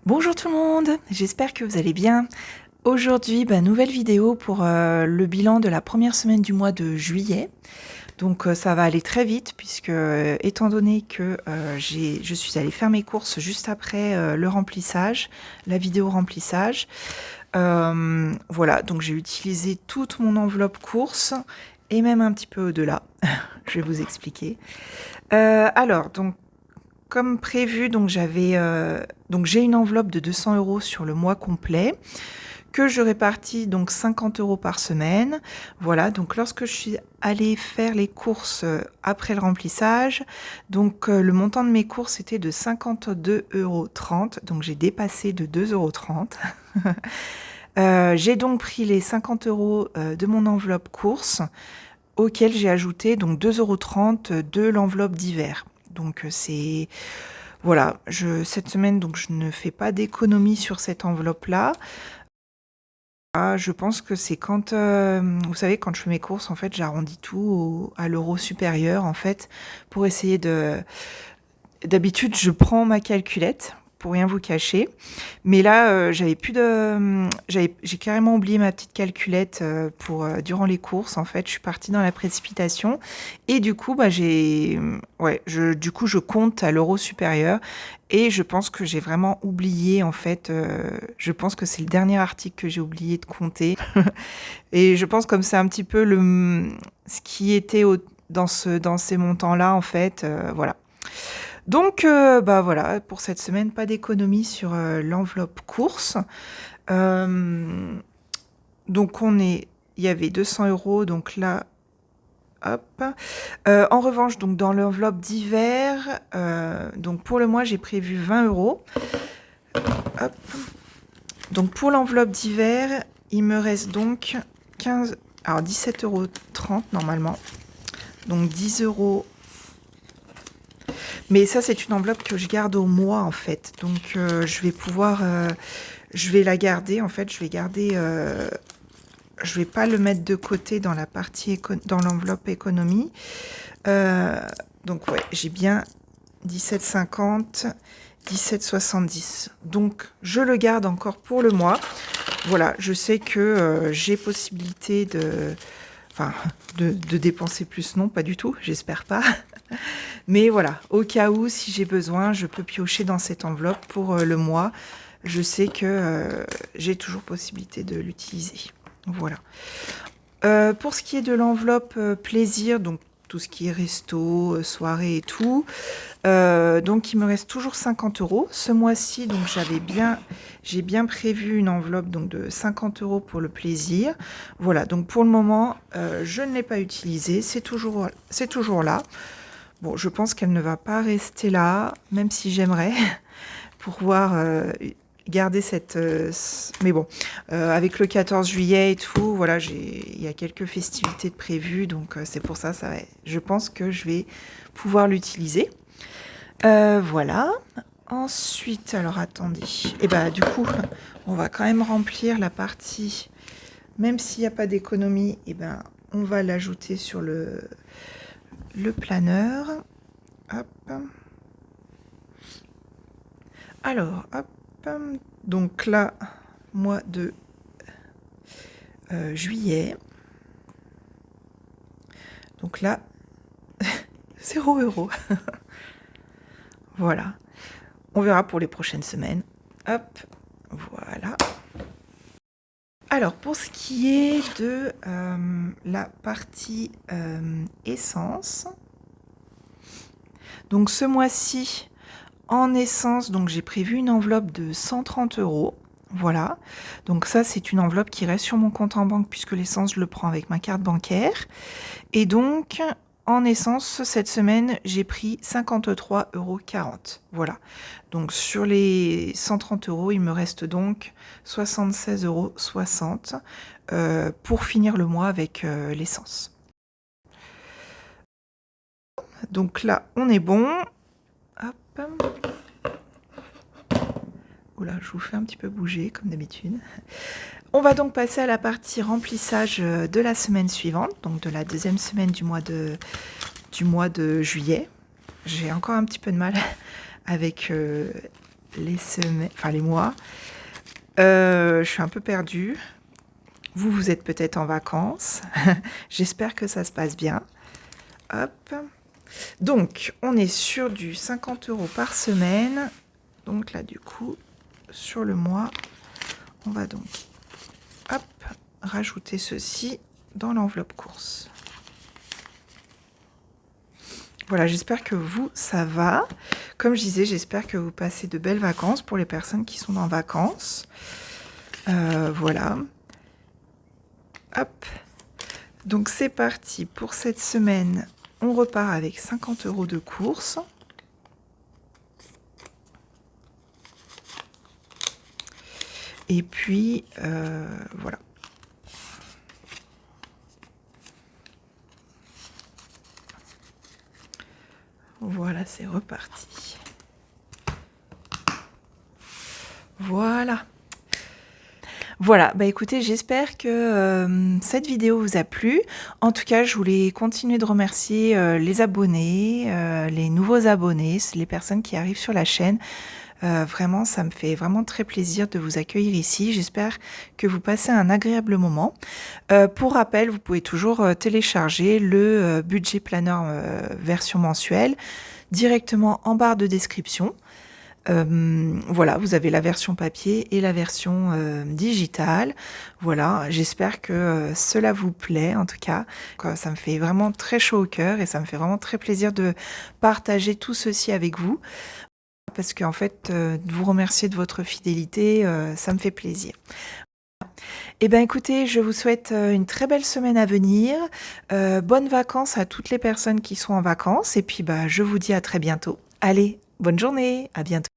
Bonjour tout le monde, j'espère que vous allez bien. Aujourd'hui, nouvelle vidéo pour le bilan de la première semaine du mois de juillet. Donc ça va aller très vite puisque étant donné que je suis allée faire mes courses juste après le remplissage, la vidéo remplissage. Voilà, donc j'ai utilisé toute mon enveloppe course et même un petit peu au-delà. Je vais vous expliquer. Alors, donc comme prévu, donc j'ai une enveloppe de 200 € sur le mois complet que je répartis donc 50 € par semaine. Voilà, donc lorsque je suis allée faire les courses après le remplissage, donc le montant de mes courses était de 52,30 €, donc j'ai dépassé de 2,30 €. J'ai donc pris les 50 € de mon enveloppe course, auquel j'ai ajouté donc 2,30 € de l'enveloppe d'hiver. Donc c'est voilà, cette semaine donc je ne fais pas d'économie sur cette enveloppe-là. Ah, je pense que c'est quand, vous savez, quand je fais mes courses, en fait, j'arrondis tout à l'euro supérieur, en fait, pour essayer de d'habitude, je prends ma calculette, pour rien vous cacher. Mais là, j'avais plus de, j'ai carrément oublié ma petite calculette, pour, durant les courses, en fait. Je suis partie dans la précipitation et du coup, ouais, du coup, je compte à l'euro supérieur et je pense que j'ai vraiment oublié, en fait, je pense que c'est le dernier article que j'ai oublié de compter et je pense comme c'est un petit peu ce qui était dans ces montants-là, en fait, voilà. Donc, voilà, pour cette semaine, pas d'économie sur l'enveloppe course. Donc, il y avait 200 €, donc là, hop. En revanche, donc dans l'enveloppe d'hiver, donc pour le mois, j'ai prévu 20 €. Hop. Donc, pour l'enveloppe d'hiver, il me reste donc 17,30 € normalement. Donc, 10 €. Mais ça, c'est une enveloppe que je garde au mois, en fait. Donc, je vais pouvoir, je vais la garder, en fait. Je vais pas le mettre de côté dans la partie dans l'enveloppe économie. Donc, ouais, j'ai bien 17,50, 17,70. Donc, je le garde encore pour le mois. Voilà, je sais que j'ai possibilité de dépenser plus, non, pas du tout, j'espère pas. Mais voilà, au cas où, si j'ai besoin, je peux piocher dans cette enveloppe pour le mois. Je sais que j'ai toujours possibilité de l'utiliser. Voilà. Pour ce qui est de l'enveloppe plaisir, donc tout ce qui est resto, soirée et tout, donc il me reste toujours 50 €. Ce mois-ci, donc j'ai bien prévu une enveloppe donc de 50 € pour le plaisir. Voilà, donc pour le moment, je ne l'ai pas utilisée, c'est toujours là. Bon, je pense qu'elle ne va pas rester là, même si j'aimerais pouvoir garder cette... mais bon, avec le 14 juillet et tout, voilà, il y a quelques festivités de prévues, donc c'est pour ça, je pense que je vais pouvoir l'utiliser. Voilà. Ensuite, alors attendez. Et du coup, on va quand même remplir la partie, même s'il n'y a pas d'économie, on va l'ajouter sur le planeur. Hop. Alors, hop. Donc là, mois de juillet. Donc là, 0 €. Voilà. On verra pour les prochaines semaines. Hop. Voilà. Alors, pour ce qui est de la partie essence, donc ce mois-ci, en essence, donc j'ai prévu une enveloppe de 130 €. Voilà. Donc ça, c'est une enveloppe qui reste sur mon compte en banque puisque l'essence, je le prends avec ma carte bancaire. Et donc, en essence, cette semaine, j'ai pris 53,40 €. Voilà. Donc, sur les 130 €, il me reste donc 76,60 € pour finir le mois avec l'essence. Donc là, on est bon. Hop. Oula, je vous fais un petit peu bouger, comme d'habitude. On va donc passer à la partie remplissage de la semaine suivante, donc de la deuxième semaine du mois de juillet. J'ai encore un petit peu de mal avec les semaines, enfin les mois. Je suis un peu perdue. Vous, vous êtes peut-être en vacances. J'espère que ça se passe bien. Hop. Donc, on est sur du 50 € par semaine. Donc là, du coup, sur le mois, on va donc, hop, rajouter ceci dans l'enveloppe course. Voilà, j'espère que vous, ça va. Comme je disais, j'espère que vous passez de belles vacances pour les personnes qui sont en vacances. Voilà. Hop. Donc c'est parti pour cette semaine. On repart avec 50 € de course. Et puis, voilà. Voilà, c'est reparti. Voilà. Voilà, bah écoutez, j'espère que cette vidéo vous a plu. En tout cas, je voulais continuer de remercier les abonnés, les nouveaux abonnés, les personnes qui arrivent sur la chaîne. Vraiment, ça me fait vraiment très plaisir de vous accueillir ici. J'espère que vous passez un agréable moment. Pour rappel, vous pouvez toujours télécharger le budget planner version mensuelle directement en barre de description. Voilà, vous avez la version papier et la version digitale. Voilà, j'espère que cela vous plaît en tout cas. Ça me fait vraiment très chaud au cœur et ça me fait vraiment très plaisir de partager tout ceci avec vous. Parce qu'en fait, de vous remercier de votre fidélité, ça me fait plaisir. Eh bien écoutez, je vous souhaite une très belle semaine à venir. Bonnes vacances à toutes les personnes qui sont en vacances. Et puis bah, je vous dis à très bientôt. Allez, bonne journée, à bientôt.